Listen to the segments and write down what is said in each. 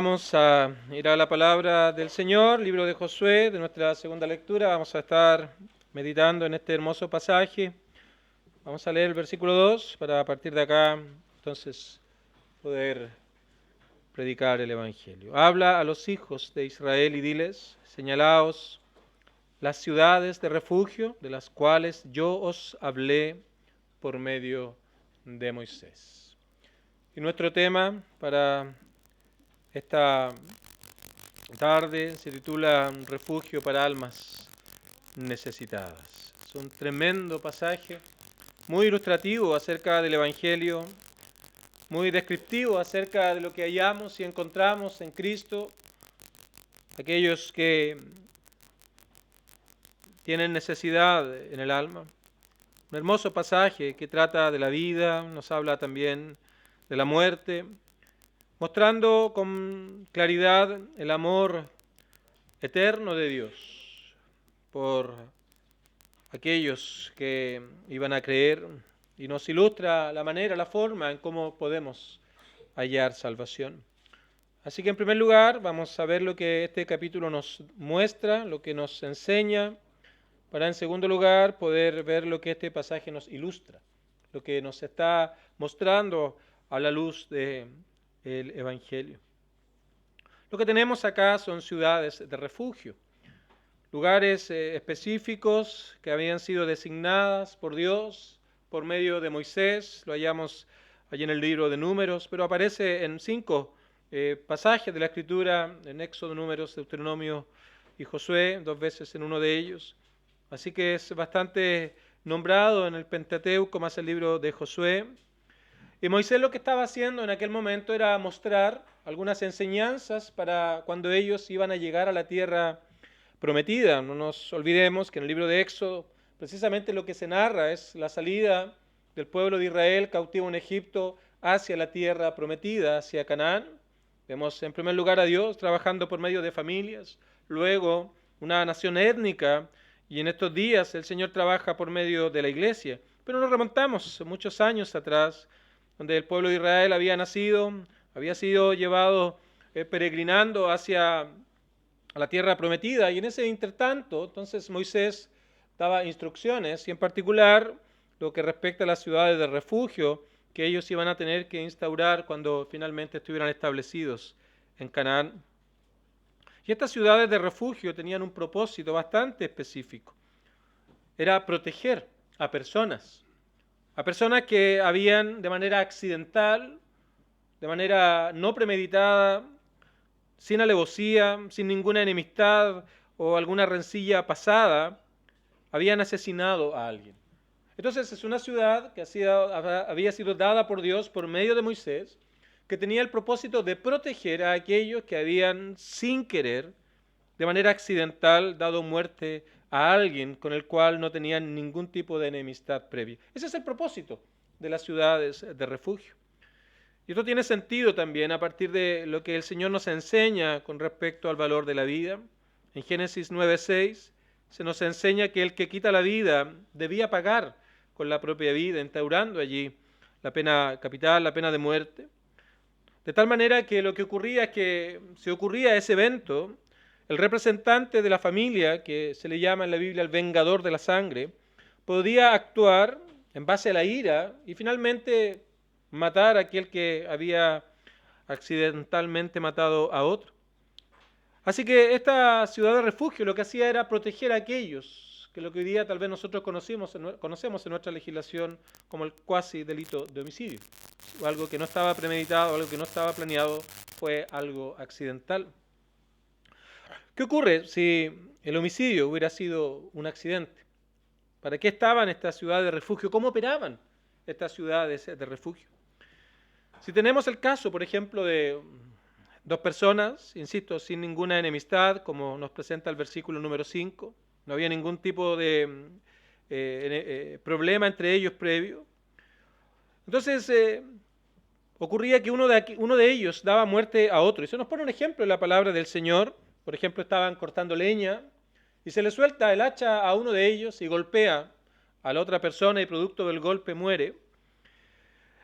Vamos a ir a la palabra del Señor, libro de Josué, de nuestra segunda lectura. Vamos a estar meditando en este hermoso pasaje. Vamos a leer el versículo 2 para a partir de acá entonces poder predicar el Evangelio. Habla a los hijos de Israel y diles, señalaos las ciudades de refugio de las cuales yo os hablé por medio de Moisés. Y nuestro tema para esta tarde se titula Refugio para almas necesitadas. Es un tremendo pasaje, muy ilustrativo acerca del Evangelio, muy descriptivo acerca de lo que hallamos y encontramos en Cristo, aquellos que tienen necesidad en el alma. Un hermoso pasaje que trata de la vida, nos habla también de la muerte, mostrando con claridad el amor eterno de Dios por aquellos que iban a creer y nos ilustra la manera, la forma en cómo podemos hallar salvación. Así que en primer lugar vamos a ver lo que este capítulo nos muestra, lo que nos enseña, para en segundo lugar poder ver lo que este pasaje nos ilustra, lo que nos está mostrando a la luz del Evangelio. Lo que tenemos acá son ciudades de refugio, lugares específicos que habían sido designadas por Dios por medio de Moisés. Lo hallamos allí en el libro de Números, pero aparece en 5 pasajes de la Escritura, en Éxodo, Números, Deuteronomio y Josué, 2 veces en uno de ellos. Así que es bastante nombrado en el Pentateuco, más el libro de Josué. Y Moisés lo que estaba haciendo en aquel momento era mostrar algunas enseñanzas para cuando ellos iban a llegar a la tierra prometida. No nos olvidemos que en el libro de Éxodo precisamente lo que se narra es la salida del pueblo de Israel cautivo en Egipto hacia la tierra prometida, hacia Canaán. Vemos en primer lugar a Dios trabajando por medio de familias, luego una nación étnica, y en estos días el Señor trabaja por medio de la iglesia. Pero nos remontamos muchos años atrás, donde el pueblo de Israel había nacido, había sido llevado peregrinando hacia la tierra prometida, y en ese intertanto, entonces Moisés daba instrucciones, y en particular lo que respecta a las ciudades de refugio que ellos iban a tener que instaurar cuando finalmente estuvieran establecidos en Canaán. Y estas ciudades de refugio tenían un propósito bastante específico. Era proteger a personas que habían de manera accidental, de manera no premeditada, sin alevosía, sin ninguna enemistad o alguna rencilla pasada, habían asesinado a alguien. Entonces es una ciudad que había sido dada por Dios por medio de Moisés, que tenía el propósito de proteger a aquellos que habían, sin querer, de manera accidental, dado muerte a alguien con el cual no tenían ningún tipo de enemistad previa. Ese es el propósito de las ciudades de refugio. Y esto tiene sentido también a partir de lo que el Señor nos enseña con respecto al valor de la vida. En Génesis 9:6 se nos enseña que el que quita la vida debía pagar con la propia vida, instaurando allí la pena capital, la pena de muerte. De tal manera que lo que ocurría es que si ocurría ese evento, el representante de la familia, que se le llama en la Biblia el vengador de la sangre, podía actuar en base a la ira y finalmente matar a aquel que había accidentalmente matado a otro. Así que esta ciudad de refugio lo que hacía era proteger a aquellos que lo que hoy día tal vez nosotros conocemos en nuestra legislación como el cuasi delito de homicidio. O algo que no estaba premeditado, algo que no estaba planeado, fue algo accidental. ¿Qué ocurre si el homicidio hubiera sido un accidente? ¿Para qué estaban estas ciudades de refugio? ¿Cómo operaban estas ciudades de refugio? Si tenemos el caso, por ejemplo, de dos personas, insisto, sin ninguna enemistad, como nos presenta el versículo número 5, no había ningún tipo de problema entre ellos previo. Entonces, ocurría que uno de ellos daba muerte a otro. Y se nos pone un ejemplo en la palabra del Señor. Por ejemplo, estaban cortando leña y se le suelta el hacha a uno de ellos y golpea a la otra persona y producto del golpe muere.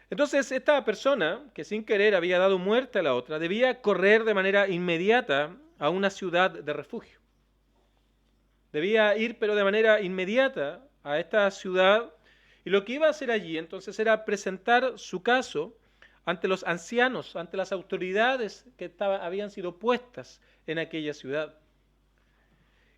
Entonces esta persona, que sin querer había dado muerte a la otra, debía correr de manera inmediata a una ciudad de refugio. Debía ir, pero de manera inmediata, a esta ciudad, y lo que iba a hacer allí entonces era presentar su caso ante los ancianos, ante las autoridades que habían sido puestas en aquella ciudad.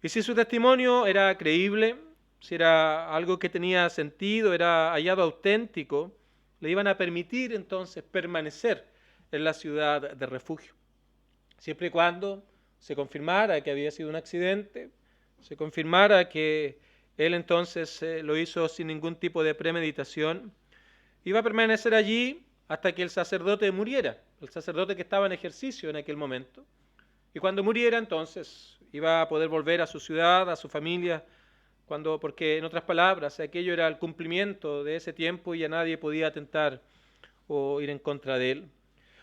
Y si su testimonio era creíble, si era algo que tenía sentido, era hallado auténtico, le iban a permitir entonces permanecer en la ciudad de refugio, siempre y cuando se confirmara que había sido un accidente, se confirmara que él entonces lo hizo sin ningún tipo de premeditación, iba a permanecer allí hasta que el sacerdote muriera, el sacerdote que estaba en ejercicio en aquel momento. Y cuando muriera entonces iba a poder volver a su ciudad, a su familia, porque en otras palabras, aquello era el cumplimiento de ese tiempo y ya nadie podía atentar o ir en contra de él.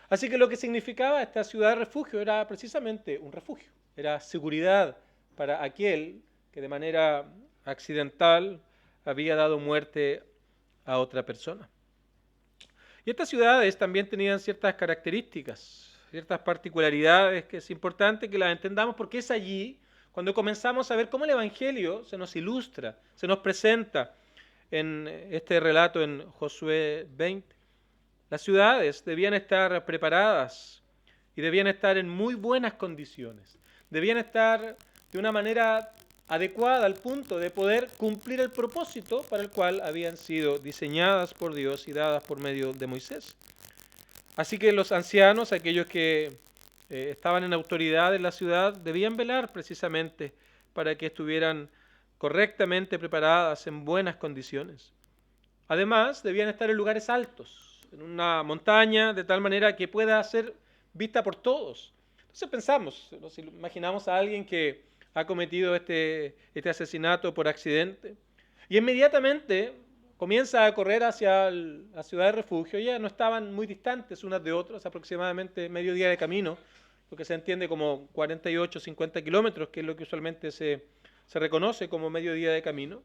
Así que lo que significaba esta ciudad de refugio era precisamente un refugio, era seguridad para aquel que de manera accidental había dado muerte a otra persona. Y estas ciudades también tenían ciertas características, ciertas particularidades que es importante que las entendamos porque es allí cuando comenzamos a ver cómo el Evangelio se nos ilustra, se nos presenta en este relato en Josué 20. Las ciudades debían estar preparadas y debían estar en muy buenas condiciones. Debían estar de una manera adecuada al punto de poder cumplir el propósito para el cual habían sido diseñadas por Dios y dadas por medio de Moisés. Así que los ancianos, aquellos que estaban en autoridad en la ciudad, debían velar precisamente para que estuvieran correctamente preparadas en buenas condiciones. Además, debían estar en lugares altos, en una montaña, de tal manera que pueda ser vista por todos. Entonces pensamos, nos imaginamos a alguien que ha cometido este asesinato por accidente y inmediatamente comienza a correr hacia la ciudad de refugio. Ya no estaban muy distantes unas de otras, aproximadamente medio día de camino, lo que se entiende como 48, 50 kilómetros, que es lo que usualmente se reconoce como medio día de camino.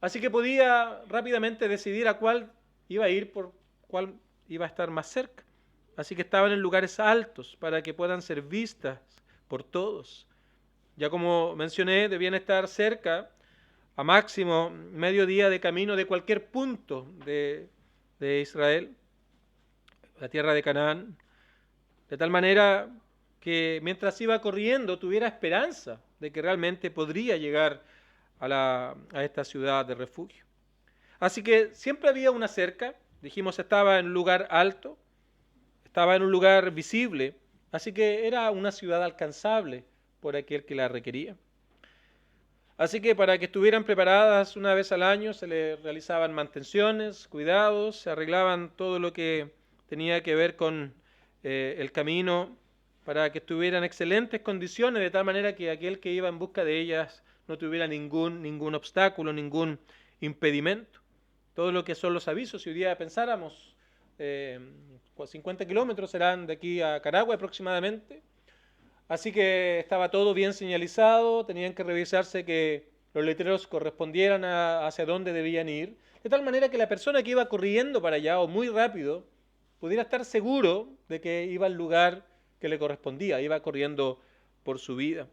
Así que podía rápidamente decidir a cuál iba a ir, por cuál iba a estar más cerca. Así que estaban en lugares altos para que puedan ser vistas por todos. Ya como mencioné, debían estar cerca, a máximo medio día de camino de cualquier punto de Israel, la tierra de Canaán, de tal manera que mientras iba corriendo tuviera esperanza de que realmente podría llegar a esta ciudad de refugio. Así que siempre había una cerca, dijimos estaba en un lugar alto, estaba en un lugar visible, así que era una ciudad alcanzable por aquel que la requería. Así que para que estuvieran preparadas una vez al año se le realizaban mantenciones, cuidados, se arreglaban todo lo que tenía que ver con el camino para que estuvieran en excelentes condiciones, de tal manera que aquel que iba en busca de ellas no tuviera ningún obstáculo, ningún impedimento. Todo lo que son los avisos, si hoy día pensáramos, 50 kilómetros serán de aquí a Carahue aproximadamente. Así que estaba todo bien señalizado, tenían que revisarse que los letreros correspondieran hacia dónde debían ir, de tal manera que la persona que iba corriendo para allá o muy rápido pudiera estar seguro de que iba al lugar que le correspondía, iba corriendo por su vida.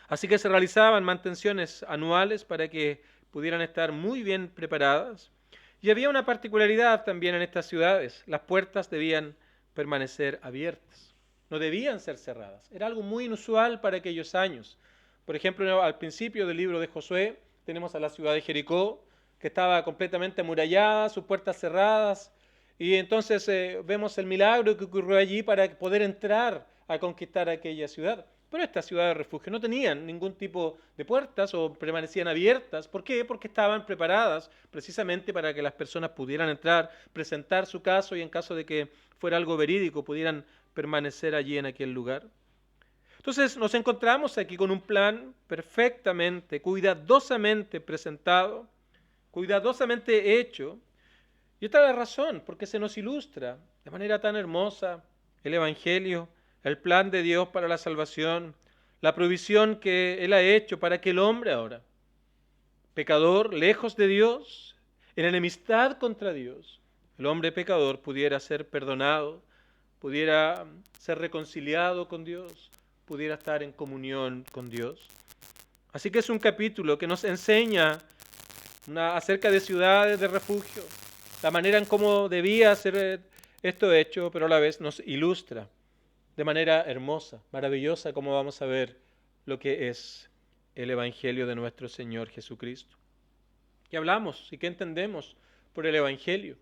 Así que se realizaban mantenciones anuales para que pudieran estar muy bien preparadas. Y había una particularidad también en estas ciudades, las puertas debían permanecer abiertas. No debían ser cerradas. Era algo muy inusual para aquellos años. Por ejemplo, al principio del libro de Josué tenemos a la ciudad de Jericó, que estaba completamente amurallada, sus puertas cerradas, y entonces vemos el milagro que ocurrió allí para poder entrar a conquistar aquella ciudad. Pero esta ciudad de refugio no tenían ningún tipo de puertas o permanecían abiertas. ¿Por qué? Porque estaban preparadas precisamente para que las personas pudieran entrar, presentar su caso y en caso de que fuera algo verídico pudieran permanecer allí en aquel lugar. Entonces nos encontramos aquí con un plan perfectamente, cuidadosamente presentado, cuidadosamente hecho. Y esta es la razón, porque se nos ilustra de manera tan hermosa el Evangelio, el plan de Dios para la salvación, la provisión que Él ha hecho para que el hombre ahora, pecador, lejos de Dios, en enemistad contra Dios, el hombre pecador, pudiera ser perdonado, pudiera ser reconciliado con Dios, pudiera estar en comunión con Dios. Así que es un capítulo que nos enseña acerca de ciudades de refugio, la manera en cómo debía ser esto hecho, pero a la vez nos ilustra de manera hermosa, maravillosa, como vamos a ver lo que es el Evangelio de nuestro Señor Jesucristo. ¿Qué hablamos y qué entendemos por el Evangelio?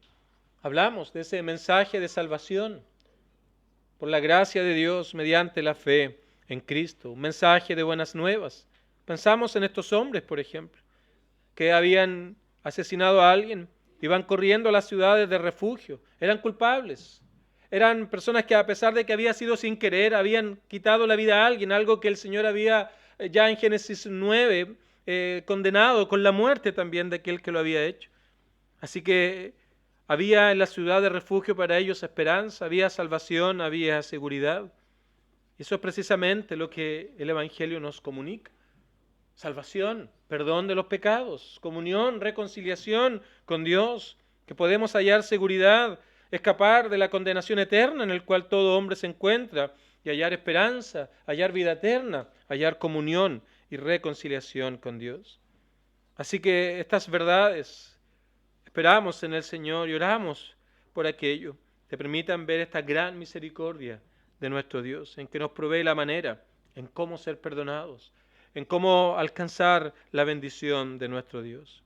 Hablamos de ese mensaje de salvación por la gracia de Dios mediante la fe en Cristo, un mensaje de buenas nuevas. Pensamos en estos hombres, por ejemplo, que habían asesinado a alguien, iban corriendo a las ciudades de refugio, eran culpables, eran personas que, a pesar de que había sido sin querer, habían quitado la vida a alguien, algo que el Señor había ya en Génesis 9 condenado con la muerte también de aquel que lo había hecho. Así que había en la ciudad de refugio para ellos esperanza, había salvación, había seguridad. Eso es precisamente lo que el Evangelio nos comunica. Salvación, perdón de los pecados, comunión, reconciliación con Dios, que podemos hallar seguridad, escapar de la condenación eterna en el cual todo hombre se encuentra y hallar esperanza, hallar vida eterna, hallar comunión y reconciliación con Dios. Así que estas verdades esperamos en el Señor y oramos por aquello que permitan ver esta gran misericordia de nuestro Dios, en que nos provee la manera en cómo ser perdonados, en cómo alcanzar la bendición de nuestro Dios.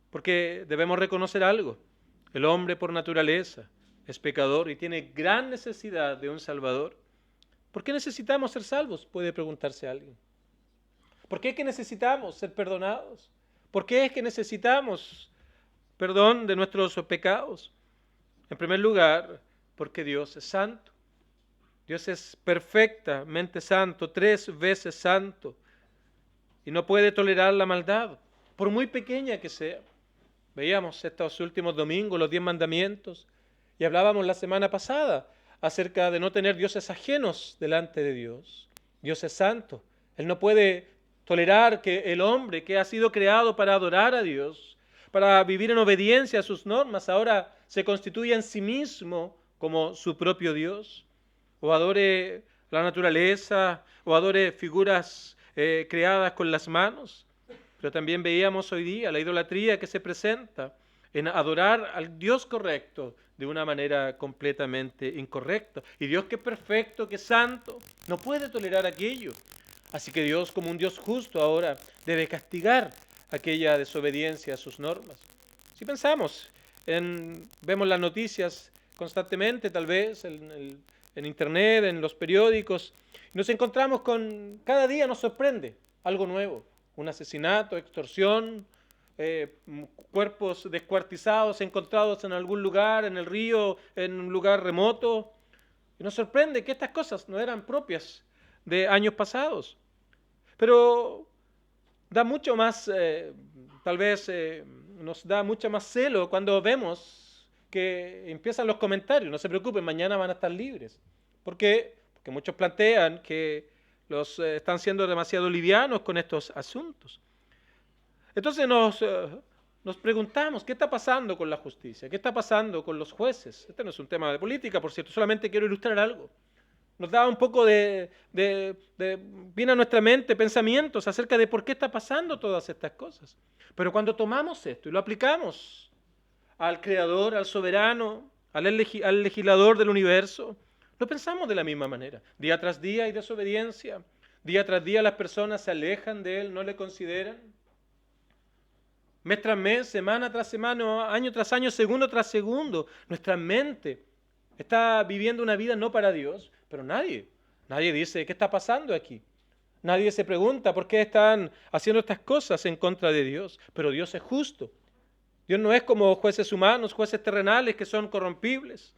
Porque debemos reconocer algo, el hombre por naturaleza es pecador y tiene gran necesidad de un Salvador. ¿Por qué necesitamos ser salvos? Puede preguntarse alguien. ¿Por qué es que necesitamos ser perdonados? ¿Por qué es que necesitamos perdón de nuestros pecados? En primer lugar, porque Dios es santo. Dios es perfectamente santo, 3 veces santo, y no puede tolerar la maldad, por muy pequeña que sea. Veíamos estos últimos domingos los 10 mandamientos y hablábamos la semana pasada acerca de no tener dioses ajenos delante de Dios. Dios es santo. Él no puede tolerar que el hombre que ha sido creado para adorar a Dios, para vivir en obediencia a sus normas, ahora se constituya en sí mismo como su propio Dios, o adore la naturaleza, o adore figuras creadas con las manos. Pero también veíamos hoy día la idolatría que se presenta en adorar al Dios correcto de una manera completamente incorrecta. Y Dios, que es perfecto, que es santo, no puede tolerar aquello. Así que Dios, como un Dios justo, ahora debe castigar aquella desobediencia a sus normas. Si pensamos, vemos las noticias constantemente, tal vez en internet, en los periódicos, nos encontramos con, cada día nos sorprende algo nuevo, un asesinato, extorsión, cuerpos descuartizados encontrados en algún lugar, en el río, en un lugar remoto. Y nos sorprende que estas cosas no eran propias de años pasados. Pero da mucho más, tal vez nos da mucho más celo cuando vemos que empiezan los comentarios. No se preocupen, mañana van a estar libres. ¿Por qué? Porque muchos plantean que los están siendo demasiado livianos con estos asuntos. Entonces nos preguntamos, ¿qué está pasando con la justicia? ¿Qué está pasando con los jueces? Este no es un tema de política, por cierto, solamente quiero ilustrar algo. Nos da un poco viene a nuestra mente pensamientos acerca de por qué está pasando todas estas cosas. Pero cuando tomamos esto y lo aplicamos al Creador, al Soberano, al legislador del universo, lo pensamos de la misma manera. Día tras día hay desobediencia. Día tras día las personas se alejan de Él, no le consideran. Mes tras mes, semana tras semana, año tras año, segundo tras segundo, nuestra mente está viviendo una vida no para Dios, pero nadie dice, ¿qué está pasando aquí? Nadie se pregunta por qué están haciendo estas cosas en contra de Dios, pero Dios es justo. Dios no es como jueces humanos, jueces terrenales que son corrompibles,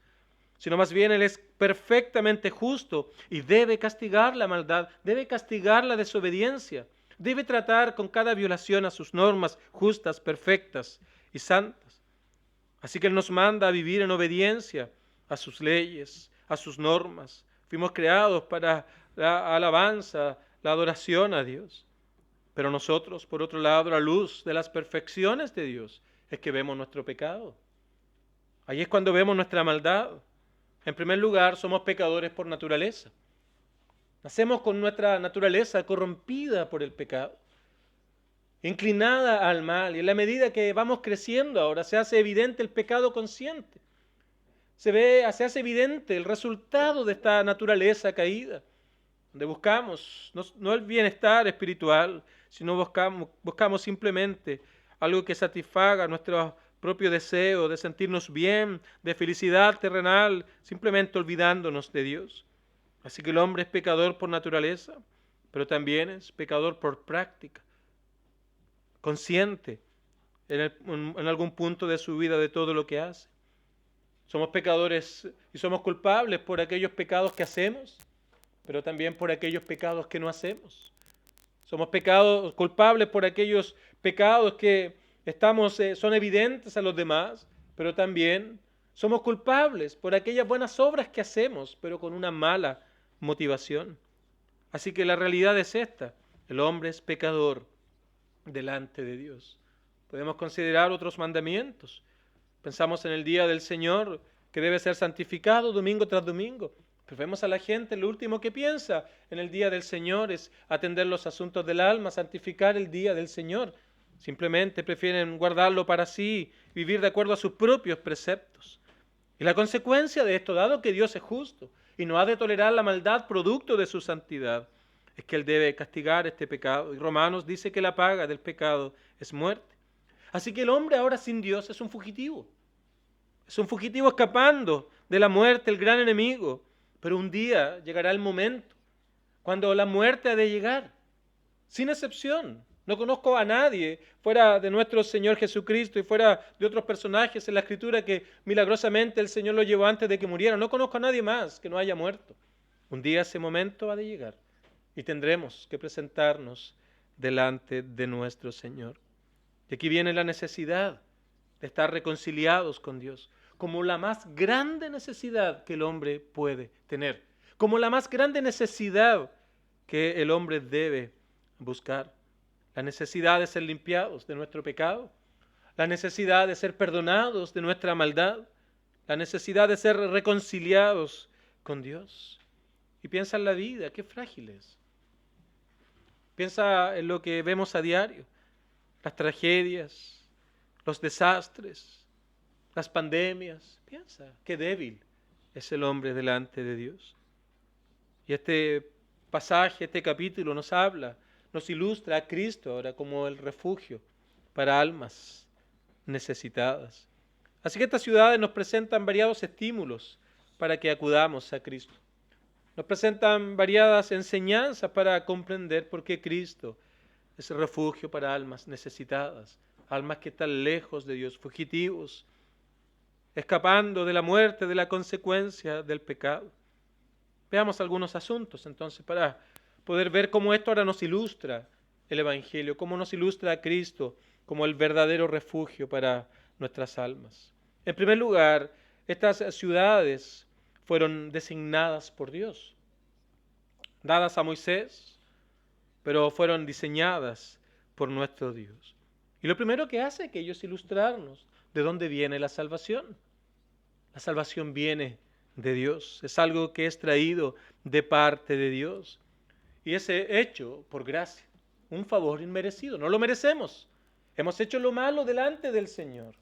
sino más bien Él es perfectamente justo y debe castigar la maldad, debe castigar la desobediencia, debe tratar con cada violación a sus normas justas, perfectas y santas. Así que Él nos manda a vivir en obediencia a sus leyes, a sus normas. Fuimos creados para la alabanza, la adoración a Dios. Pero nosotros, por otro lado, a la luz de las perfecciones de Dios, es que vemos nuestro pecado. Ahí es cuando vemos nuestra maldad. En primer lugar, somos pecadores por naturaleza. Nacemos con nuestra naturaleza corrompida por el pecado, inclinada al mal. Y en la medida que vamos creciendo ahora, se hace evidente el pecado consciente. Se hace evidente el resultado de esta naturaleza caída, donde buscamos no el bienestar espiritual, sino buscamos simplemente algo que satisfaga nuestros propios deseos de sentirnos bien, de felicidad terrenal, simplemente olvidándonos de Dios. Así que el hombre es pecador por naturaleza, pero también es pecador por práctica, consciente en algún punto de su vida de todo lo que hace. Somos pecadores y somos culpables por aquellos pecados que hacemos, pero también por aquellos pecados que no hacemos. Somos culpables por aquellos pecados que son evidentes a los demás, pero también somos culpables por aquellas buenas obras que hacemos, pero con una mala motivación. Así que la realidad es esta: el hombre es pecador delante de Dios. Podemos considerar otros mandamientos. Pensamos en el día del Señor, que debe ser santificado domingo tras domingo. Pero vemos a la gente, lo último que piensa en el día del Señor es atender los asuntos del alma, santificar el día del Señor. Simplemente prefieren guardarlo para sí, vivir de acuerdo a sus propios preceptos. Y la consecuencia de esto, dado que Dios es justo y no ha de tolerar la maldad producto de su santidad, es que Él debe castigar este pecado. Y Romanos dice que la paga del pecado es muerte. Así que el hombre ahora sin Dios es un fugitivo. Es un fugitivo escapando de la muerte, el gran enemigo. Pero un día llegará el momento cuando la muerte ha de llegar, sin excepción. No conozco a nadie fuera de nuestro Señor Jesucristo y fuera de otros personajes en la Escritura que milagrosamente el Señor lo llevó antes de que muriera. No conozco a nadie más que no haya muerto. Un día ese momento ha de llegar y tendremos que presentarnos delante de nuestro Señor. Y aquí viene la necesidad de estar reconciliados con Dios, como la más grande necesidad que el hombre puede tener, como la más grande necesidad que el hombre debe buscar. La necesidad de ser limpiados de nuestro pecado, la necesidad de ser perdonados de nuestra maldad, la necesidad de ser reconciliados con Dios. Y piensa en la vida, qué frágil es. Piensa en lo que vemos a diario, las tragedias, los desastres, las pandemias. Piensa, qué débil es el hombre delante de Dios. Y este pasaje, este capítulo nos ilustra a Cristo ahora como el refugio para almas necesitadas. Así que estas ciudades nos presentan variados estímulos para que acudamos a Cristo. Nos presentan variadas enseñanzas para comprender por qué Cristo es el refugio para almas necesitadas, almas que están lejos de Dios, fugitivos, escapando de la muerte, de la consecuencia del pecado. Veamos algunos asuntos entonces para poder ver cómo esto ahora nos ilustra el Evangelio, cómo nos ilustra a Cristo como el verdadero refugio para nuestras almas. En primer lugar, estas ciudades fueron designadas por Dios, dadas a Moisés, pero fueron diseñadas por nuestro Dios. Y lo primero que hace que ellos es ilustrarnos de dónde viene la salvación. La salvación viene de Dios, es algo que es traído de parte de Dios. Y es hecho por gracia, un favor inmerecido, no lo merecemos. Hemos hecho lo malo delante del Señor.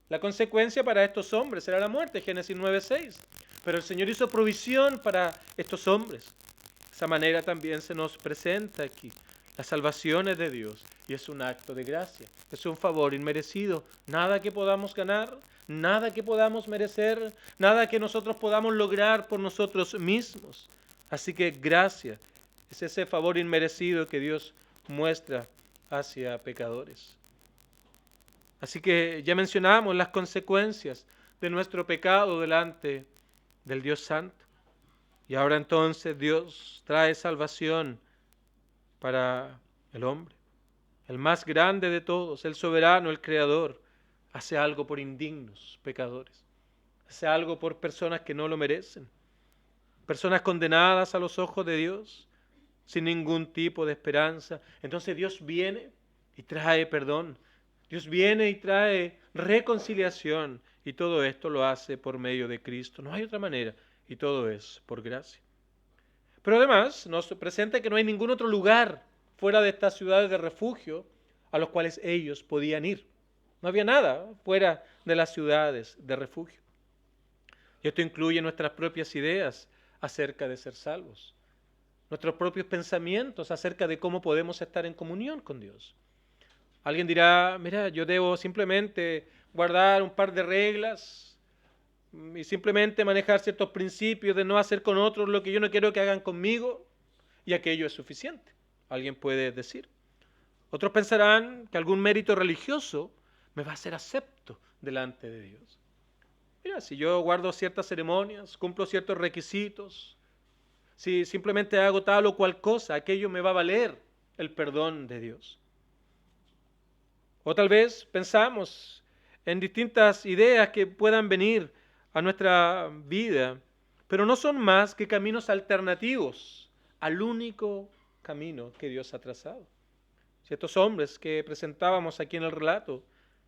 La consecuencia para estos hombres será la muerte, Génesis 9:6. Pero el Señor hizo provisión para estos hombres. De esa manera también se nos presenta aquí. La salvación es de Dios y es un acto de gracia. Es un favor inmerecido. Nada que podamos ganar, nada que podamos merecer, nada que nosotros podamos lograr por nosotros mismos. Así que gracia es ese favor inmerecido que Dios muestra hacia pecadores. Así que ya mencionamos las consecuencias de nuestro pecado delante del Dios Santo. Y ahora entonces Dios trae salvación para el hombre. El más grande de todos, el soberano, el creador, hace algo por indignos pecadores. Hace algo por personas que no lo merecen. Personas condenadas a los ojos de Dios, sin ningún tipo de esperanza. Entonces Dios viene y trae perdón. Dios viene y trae reconciliación Y todo esto lo hace por medio de Cristo. No hay otra manera. Y todo es por gracia. Pero además nos presenta que no hay ningún otro lugar fuera de estas ciudades de refugio a los cuales ellos podían ir. No había nada fuera de las ciudades de refugio. Y esto incluye nuestras propias ideas acerca de ser salvos, nuestros propios pensamientos acerca de cómo podemos estar en comunión con Dios. Alguien dirá, mira, yo debo simplemente guardar un par de reglas y simplemente manejar ciertos principios de no hacer con otros lo que yo no quiero que hagan conmigo, y aquello es suficiente. Alguien puede decir. Otros pensarán que algún mérito religioso me va a hacer acepto delante de Dios. Mira, si yo guardo ciertas ceremonias, cumplo ciertos requisitos, si simplemente hago tal o cual cosa, aquello me va a valer el perdón de Dios. O tal vez pensamos en distintas ideas que puedan venir a nuestra vida, pero no son más que caminos alternativos al único camino que Dios ha trazado. Si estos hombres que presentábamos aquí en el relato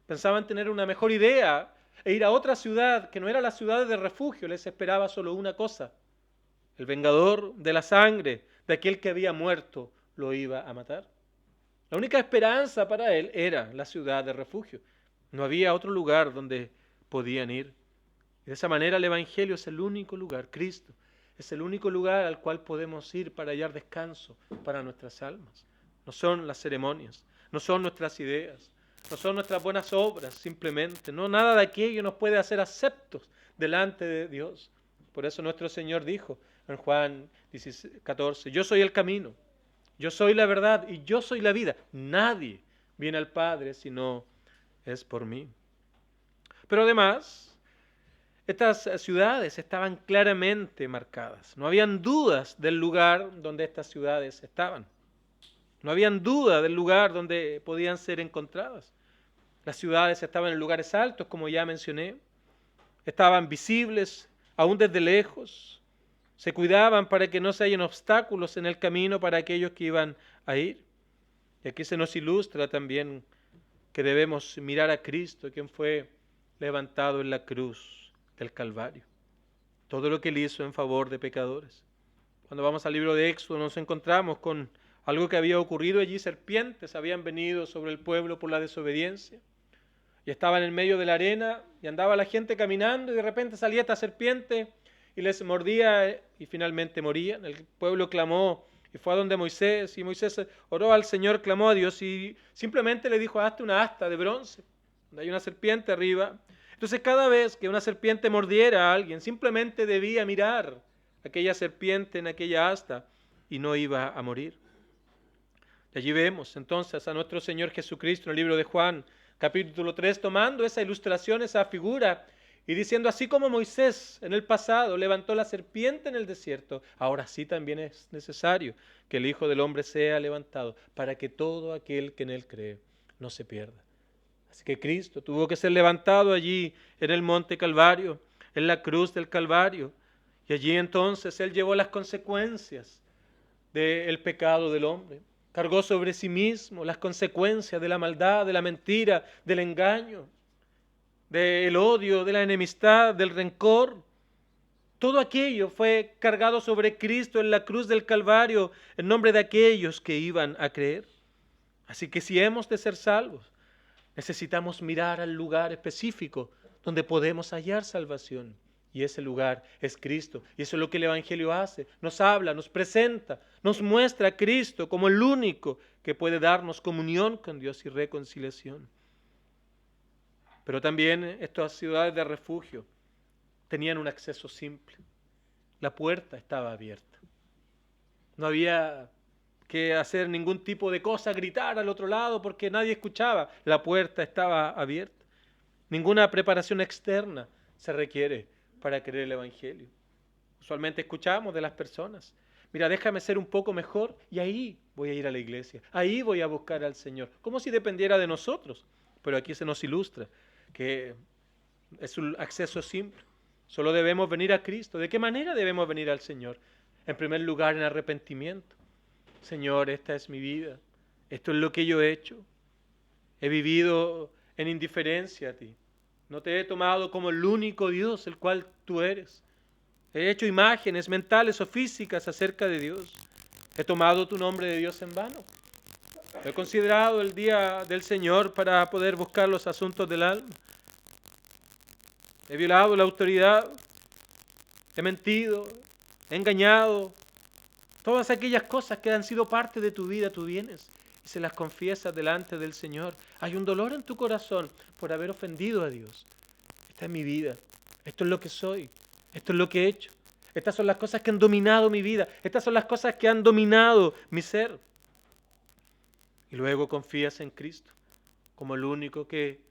pensaban tener una mejor idea e ir a otra ciudad que no era la ciudad de refugio, les esperaba solo una cosa: el vengador de la sangre de aquel que había muerto lo iba a matar. La única esperanza para él era la ciudad de refugio. No había otro lugar donde podían ir. Y de esa manera el Evangelio es el único lugar, Cristo es el único lugar al cual podemos ir para hallar descanso para nuestras almas. No son las ceremonias, no son nuestras ideas, no son nuestras buenas obras simplemente. No, nada de aquello nos puede hacer aceptos delante de Dios. Por eso nuestro Señor dijo en Juan 14, yo soy el camino, yo soy la verdad y yo soy la vida. Nadie viene al Padre si no es por mí. Pero además, estas ciudades estaban claramente marcadas. No habían dudas del lugar donde estas ciudades estaban. No habían duda del lugar donde podían ser encontradas. Las ciudades estaban en lugares altos, como ya mencioné. Estaban visibles, aún desde lejos. Se cuidaban para que no se hallen obstáculos en el camino para aquellos que iban a ir. Y aquí se nos ilustra también que debemos mirar a Cristo, quien fue levantado en la cruz del Calvario. Todo lo que él hizo en favor de pecadores. Cuando vamos al libro de Éxodo nos encontramos con algo que había ocurrido allí. Serpientes habían venido sobre el pueblo por la desobediencia. Y estaban en medio de la arena y andaba la gente caminando y de repente salía esta serpiente y les mordía y finalmente morían. El pueblo clamó y fue a donde Moisés, y Moisés oró al Señor, clamó a Dios y simplemente le dijo: hazte una asta de bronce, donde hay una serpiente arriba. Entonces cada vez que una serpiente mordiera a alguien, simplemente debía mirar aquella serpiente en aquella asta y no iba a morir. Y allí vemos entonces a nuestro Señor Jesucristo en el libro de Juan, capítulo 3, tomando esa ilustración, esa figura, y diciendo: así como Moisés en el pasado levantó la serpiente en el desierto, ahora sí también es necesario que el Hijo del Hombre sea levantado, para que todo aquel que en él cree no se pierda. Así que Cristo tuvo que ser levantado allí en el monte Calvario, en la cruz del Calvario, y allí entonces Él llevó las consecuencias del pecado del hombre. Cargó sobre sí mismo las consecuencias de la maldad, de la mentira, del engaño, del odio, de la enemistad, del rencor. Todo aquello fue cargado sobre Cristo en la cruz del Calvario en nombre de aquellos que iban a creer. Así que si hemos de ser salvos, necesitamos mirar al lugar específico donde podemos hallar salvación. Y ese lugar es Cristo. Y eso es lo que el Evangelio hace. Nos habla, nos presenta, nos muestra a Cristo como el único que puede darnos comunión con Dios y reconciliación. Pero también estas ciudades de refugio tenían un acceso simple. La puerta estaba abierta. No había que hacer ningún tipo de cosa, gritar al otro lado porque nadie escuchaba. La puerta estaba abierta. Ninguna preparación externa se requiere para creer el Evangelio. Usualmente escuchamos de las personas: mira, déjame ser un poco mejor y ahí voy a ir a la iglesia, ahí voy a buscar al Señor, como si dependiera de nosotros. Pero aquí se nos ilustra que es un acceso simple. Solo debemos venir a Cristo. ¿De qué manera debemos venir al Señor? En primer lugar, en arrepentimiento. Señor, esta es mi vida, esto es lo que yo he hecho. He vivido en indiferencia a ti. No te he tomado como el único Dios, el cual tú eres. He hecho imágenes mentales o físicas acerca de Dios. He tomado tu nombre de Dios en vano. He considerado el día del Señor para poder buscar los asuntos del alma. He violado la autoridad. He mentido. He engañado. Todas aquellas cosas que han sido parte de tu vida, tú vienes y se las confiesas delante del Señor. Hay un dolor en tu corazón por haber ofendido a Dios. Esta es mi vida. Esto es lo que soy. Esto es lo que he hecho. Estas son las cosas que han dominado mi vida. Estas son las cosas que han dominado mi ser. Y luego confías en Cristo como el único que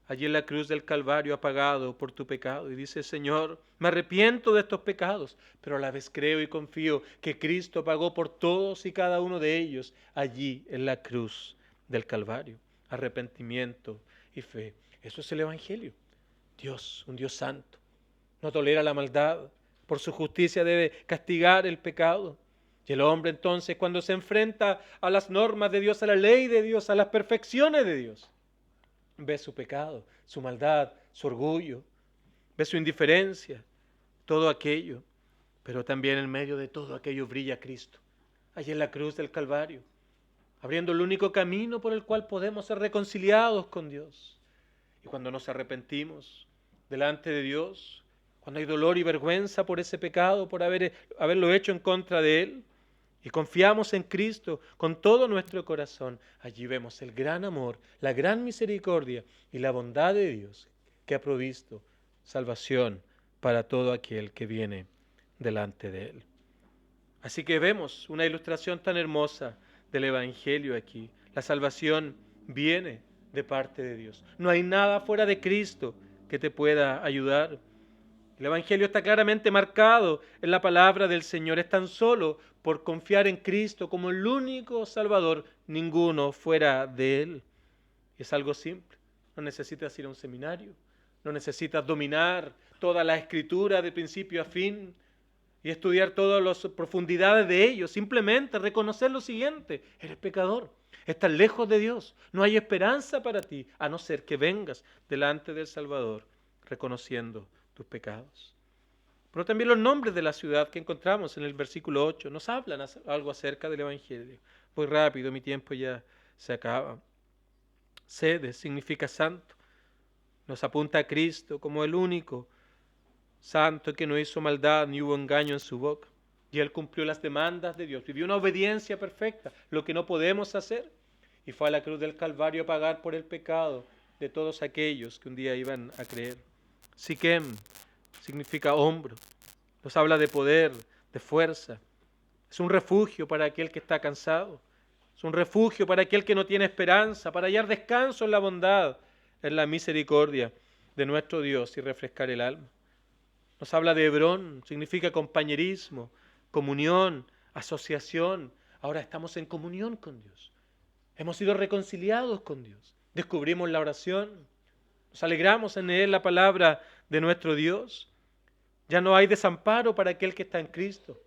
allí en la cruz del Calvario ha pagado por tu pecado. Y dices, Señor, me arrepiento de estos pecados, pero a la vez creo y confío que Cristo pagó por todos y cada uno de ellos allí en la cruz del Calvario. Arrepentimiento y fe. Eso es el Evangelio. Dios, un Dios santo, no tolera la maldad. Por su justicia debe castigar el pecado. Y el hombre entonces, cuando se enfrenta a las normas de Dios, a la ley de Dios, a las perfecciones de Dios, ve su pecado, su maldad, su orgullo, ve su indiferencia, todo aquello. Pero también en medio de todo aquello brilla Cristo, allí en la cruz del Calvario, abriendo el único camino por el cual podemos ser reconciliados con Dios. Y cuando nos arrepentimos delante de Dios, cuando hay dolor y vergüenza por ese pecado, por haberlo hecho en contra de Él, y confiamos en Cristo con todo nuestro corazón, allí vemos el gran amor, la gran misericordia y la bondad de Dios que ha provisto salvación para todo aquel que viene delante de Él. Así que vemos una ilustración tan hermosa del Evangelio aquí. La salvación viene de parte de Dios. No hay nada fuera de Cristo que te pueda ayudar. El Evangelio está claramente marcado en la palabra del Señor. Es tan solo por confiar en Cristo como el único Salvador, ninguno fuera de Él. Es algo simple. No necesitas ir a un seminario. No necesitas dominar toda la Escritura de principio a fin y estudiar todas las profundidades de ello. Simplemente reconocer lo siguiente: eres pecador. Estás lejos de Dios. No hay esperanza para ti, a no ser que vengas delante del Salvador reconociendo tus pecados. Pero también los nombres de la ciudad que encontramos en el versículo 8 nos hablan algo acerca del Evangelio. Voy rápido, mi tiempo ya se acaba. Sede significa santo. Nos apunta a Cristo como el único santo que no hizo maldad ni hubo engaño en su boca. Y Él cumplió las demandas de Dios. Vivió una obediencia perfecta, lo que no podemos hacer. Y fue a la cruz del Calvario a pagar por el pecado de todos aquellos que un día iban a creer. Siquem significa hombro. Nos habla de poder, de fuerza. Es un refugio para aquel que está cansado. Es un refugio para aquel que no tiene esperanza, para hallar descanso en la bondad, en la misericordia de nuestro Dios y refrescar el alma. Nos habla de Hebrón, significa compañerismo, comunión, asociación. Ahora estamos en comunión con Dios. Hemos sido reconciliados con Dios. Descubrimos la oración. Nos alegramos en leer la palabra de nuestro Dios. Ya no hay desamparo para aquel que está en Cristo.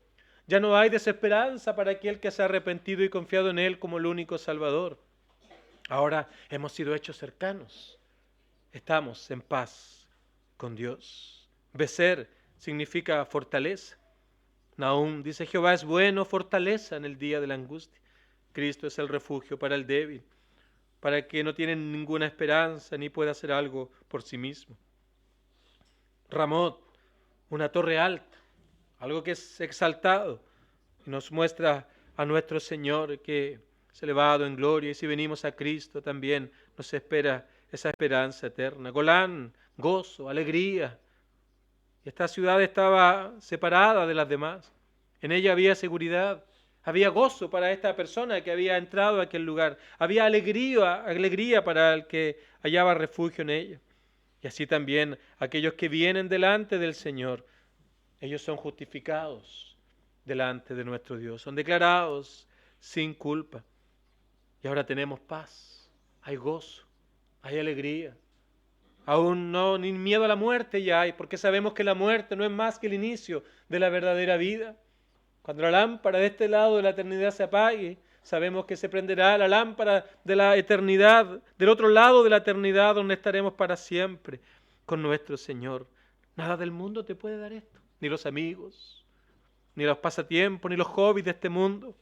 Ya no hay desesperanza para aquel que se ha arrepentido y confiado en Él como el único Salvador. Ahora hemos sido hechos cercanos. Estamos en paz con Dios. Becer significa fortaleza. Nahum dice: Jehová es bueno, fortaleza en el día de la angustia. Cristo es el refugio para el débil, para el que no tiene ninguna esperanza ni puede hacer algo por sí mismo. Ramot, una torre alta, algo que es exaltado, y nos muestra a nuestro Señor que es elevado en gloria, y si venimos a Cristo también nos espera esa esperanza eterna. Golán, gozo, alegría. Y esta ciudad estaba separada de las demás. En ella había seguridad, había gozo para esta persona que había entrado a aquel lugar. Había alegría para el que hallaba refugio en ella. Y así también aquellos que vienen delante del Señor, ellos son justificados delante de nuestro Dios, son declarados sin culpa. Y ahora tenemos paz, hay gozo, hay alegría. Aún no, ni miedo a la muerte ya hay, porque sabemos que la muerte no es más que el inicio de la verdadera vida. Cuando la lámpara de este lado de la eternidad se apague, sabemos que se prenderá la lámpara de la eternidad, del otro lado de la eternidad donde estaremos para siempre. con nuestro Señor. Nada del mundo te puede dar esto, ni los amigos, ni los pasatiempos, ni los hobbies de este mundo.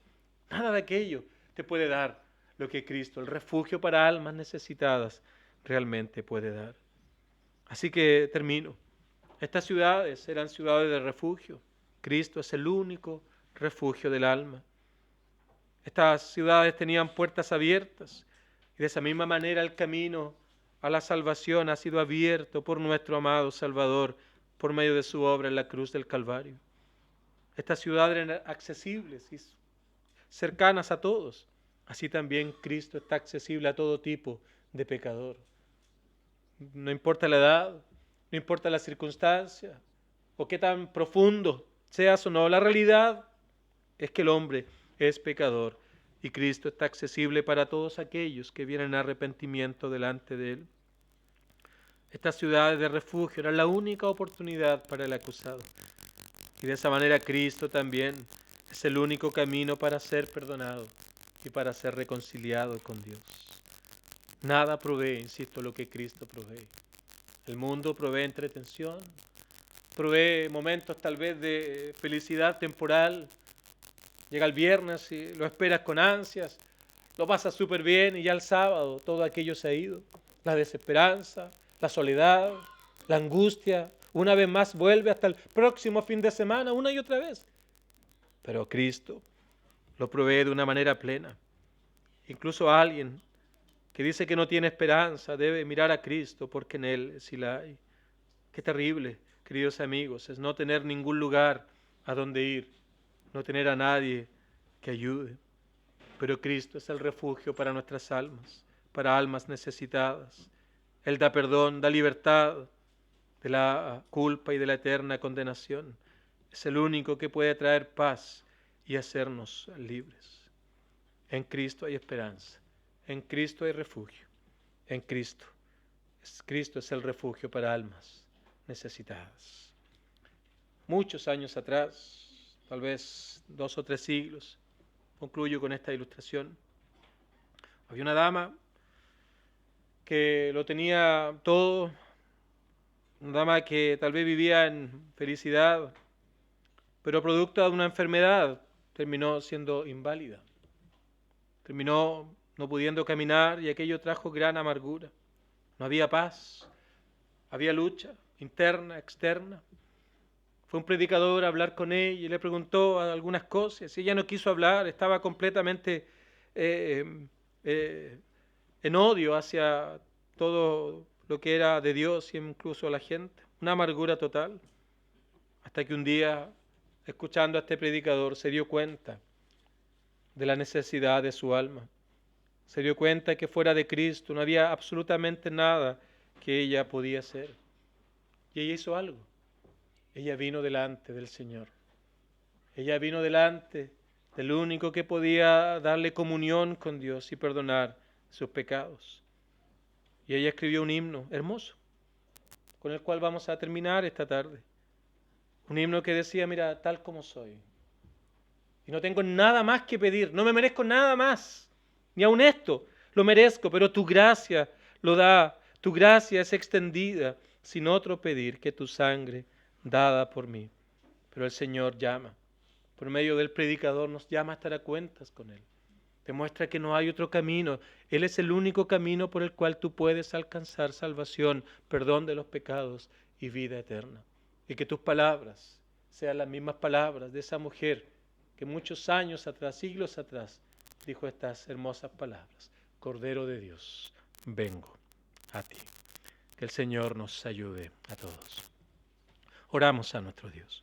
Nada de aquello te puede dar lo que Cristo, el refugio para almas necesitadas, realmente puede dar. Así que termino. Estas ciudades eran ciudades de refugio. Cristo es el único refugio del alma. Estas ciudades tenían puertas abiertas y de esa misma manera el camino a la salvación ha sido abierto por nuestro amado Salvador por medio de su obra en la cruz del Calvario. Estas ciudades eran accesibles y cercanas a todos. Así también Cristo está accesible a todo tipo de pecador. No importa la edad, no importa la circunstancia o qué tan profundo seas o no. La realidad es que el hombre es pecador y Cristo está accesible para todos aquellos que vienen a arrepentimiento delante de Él. Estas ciudades de refugio eran la única oportunidad para el acusado. Y de esa manera Cristo también es el único camino para ser perdonado y para ser reconciliado con Dios. Nada provee, insisto, lo que Cristo provee. El mundo provee entretención, provee momentos tal vez de felicidad temporal. Llega el viernes y lo esperas con ansias, lo pasas súper bien y ya el sábado todo aquello se ha ido. La desesperanza, la soledad, la angustia, una vez más vuelve hasta el próximo fin de semana, una y otra vez. Pero Cristo lo provee de una manera plena. Incluso alguien que dice que no tiene esperanza debe mirar a Cristo porque en Él sí la hay. Qué terrible, queridos amigos, es no tener ningún lugar a donde ir, no tener a nadie que ayude. Pero Cristo es el refugio para nuestras almas, para almas necesitadas. Él da perdón, da libertad de la culpa y de la eterna condenación. Es el único que puede traer paz y hacernos libres. En Cristo hay esperanza, en Cristo hay refugio, en Cristo. Cristo es el refugio para almas necesitadas. Muchos años atrás, tal vez 2 o 3 siglos, concluyo con esta ilustración. Había una dama que lo tenía todo, una dama que tal vez vivía en felicidad, pero producto de una enfermedad terminó siendo inválida. Terminó no pudiendo caminar y aquello trajo gran amargura. No había paz, había lucha interna, externa. Fue un predicador a hablar con ella y le preguntó algunas cosas. Ella no quiso hablar, estaba completamente en odio hacia todo lo que era de Dios e incluso a la gente. Una amargura total. Hasta que un día, escuchando a este predicador, se dio cuenta de la necesidad de su alma. Se dio cuenta que fuera de Cristo no había absolutamente nada que ella podía hacer. Y ella hizo algo. Ella vino delante del Señor. Ella vino delante del único que podía darle comunión con Dios y perdonar sus pecados. Y ella escribió un himno hermoso, con el cual vamos a terminar esta tarde. Un himno que decía, mira, tal como soy. Y no tengo nada más que pedir, no me merezco nada más, ni aun esto lo merezco, pero tu gracia lo da, tu gracia es extendida, sin otro pedir que tu sangre dada por mí. Pero el Señor llama, por medio del predicador nos llama a estar a cuentas con Él. Demuestra que no hay otro camino. Él es el único camino por el cual tú puedes alcanzar salvación, perdón de los pecados y vida eterna. Y que tus palabras sean las mismas palabras de esa mujer que muchos años atrás, siglos atrás, dijo estas hermosas palabras. Cordero de Dios, vengo a ti. Que el Señor nos ayude a todos. Oramos a nuestro Dios.